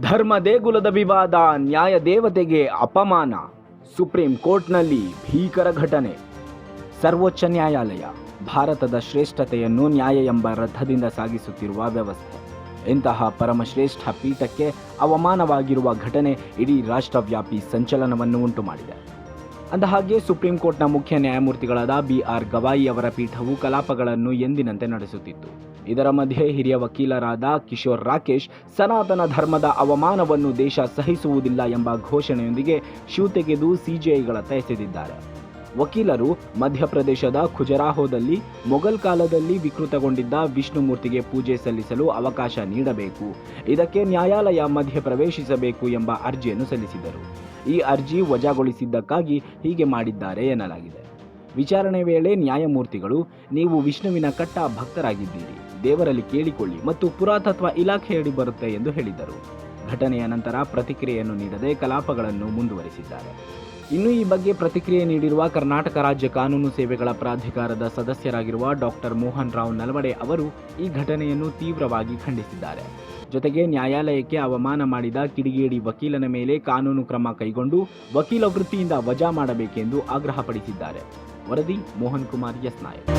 ಧರ್ಮ ದೇಗುಲದ ವಿವಾದ, ನ್ಯಾಯ ದೇವತೆಗೆ ಅಪಮಾನ, ಸುಪ್ರೀಂ ಕೋರ್ಟ್ನಲ್ಲಿ ಭೀಕರ ಘಟನೆ. ಸರ್ವೋಚ್ಚ ನ್ಯಾಯಾಲಯ ಭಾರತದ ಶ್ರೇಷ್ಠತೆಯನ್ನು ನ್ಯಾಯ ಎಂಬ ರಥದಿಂದ ಸಾಗಿಸುತ್ತಿರುವ ವ್ಯವಸ್ಥೆ. ಇಂತಹ ಪರಮಶ್ರೇಷ್ಠ ಪೀಠಕ್ಕೆ ಅವಮಾನವಾಗಿರುವ ಘಟನೆ ಇಡೀ ರಾಷ್ಟ್ರವ್ಯಾಪಿ ಸಂಚಲನವನ್ನು ಉಂಟು ಮಾಡಿದೆ. ಅಂದಹಾಗೆ ಸುಪ್ರೀಂ ಕೋರ್ಟ್ನ ಮುಖ್ಯ ನ್ಯಾಯಮೂರ್ತಿಗಳಾದ BR ಗವಾಯಿ ಅವರ ಪೀಠವು ಕಲಾಪಗಳನ್ನು ಎಂದಿನಂತೆ ನಡೆಸುತ್ತಿತ್ತು. ಇದರ ಮಧ್ಯೆ ಹಿರಿಯ ವಕೀಲರಾದ ಕಿಶೋರ್ ರಾಕೇಶ್ ಸನಾತನ ಧರ್ಮದ ಅವಮಾನವನ್ನು ದೇಶ ಸಹಿಸುವುದಿಲ್ಲ ಎಂಬ ಘೋಷಣೆಯೊಂದಿಗೆ ಶೂ ತೆಗೆದು CJIಗಳತ್ತ ಎಸೆದಿದ್ದಾರೆ. ವಕೀಲರು ಮಧ್ಯಪ್ರದೇಶದ ಖುಜರಾಹೋದಲ್ಲಿ ಮೊಘಲ್ ಕಾಲದಲ್ಲಿ ವಿಕೃತಗೊಂಡಿದ್ದ ವಿಷ್ಣುಮೂರ್ತಿಗೆ ಪೂಜೆ ಸಲ್ಲಿಸಲು ಅವಕಾಶ ನೀಡಬೇಕು, ಇದಕ್ಕೆ ನ್ಯಾಯಾಲಯ ಮಧ್ಯ ಪ್ರವೇಶಿಸಬೇಕು ಎಂಬ ಅರ್ಜಿಯನ್ನು ಸಲ್ಲಿಸಿದರು. ಈ ಅರ್ಜಿ ವಜಾಗೊಳಿಸಿದ್ದಕ್ಕಾಗಿ ಹೀಗೆ ಮಾಡಿದ್ದಾರೆ ಎನ್ನಲಾಗಿದೆ. ವಿಚಾರಣೆ ವೇಳೆ ನ್ಯಾಯಮೂರ್ತಿಗಳು, ನೀವು ವಿಷ್ಣುವಿನ ಕಟ್ಟ ಭಕ್ತರಾಗಿದ್ದೀರಿ, ದೇವರಲ್ಲಿ ಕೇಳಿಕೊಳ್ಳಿ ಮತ್ತು ಪುರಾತತ್ವ ಇಲಾಖೆಯಡಿ ಬರುತ್ತೆ ಎಂದು ಹೇಳಿದರು. ಘಟನೆಯ ನಂತರ ಪ್ರತಿಕ್ರಿಯೆಯನ್ನು ನೀಡದೆ ಕಲಾಪಗಳನ್ನು ಮುಂದುವರಿಸಿದ್ದಾರೆ. ಇನ್ನು ಈ ಬಗ್ಗೆ ಪ್ರತಿಕ್ರಿಯೆ ನೀಡಿರುವ ಕರ್ನಾಟಕ ರಾಜ್ಯ ಕಾನೂನು ಸೇವೆಗಳ ಪ್ರಾಧಿಕಾರದ ಸದಸ್ಯರಾಗಿರುವ ಡಾಕ್ಟರ್ ಮೋಹನ್ ರಾವ್ ನಲ್ವಡೆ ಅವರು ಈ ಘಟನೆಯನ್ನು ತೀವ್ರವಾಗಿ ಖಂಡಿಸಿದ್ದಾರೆ. ಜೊತೆಗೆ ನ್ಯಾಯಾಲಯಕ್ಕೆ ಅವಮಾನ ಮಾಡಿದ ಕಿಡಿಗೇಡಿ ವಕೀಲನ ಮೇಲೆ ಕಾನೂನು ಕ್ರಮ ಕೈಗೊಂಡು ವಕೀಲ ವೃತ್ತಿಯಿಂದ ವಜಾ ಮಾಡಬೇಕೆಂದು ಆಗ್ರಹಪಡಿಸಿದ್ದಾರೆ. ವರದಿ ಮೋಹನ್ ಕುಮಾರ್ ಎಸ್ ನಾಯಕ್.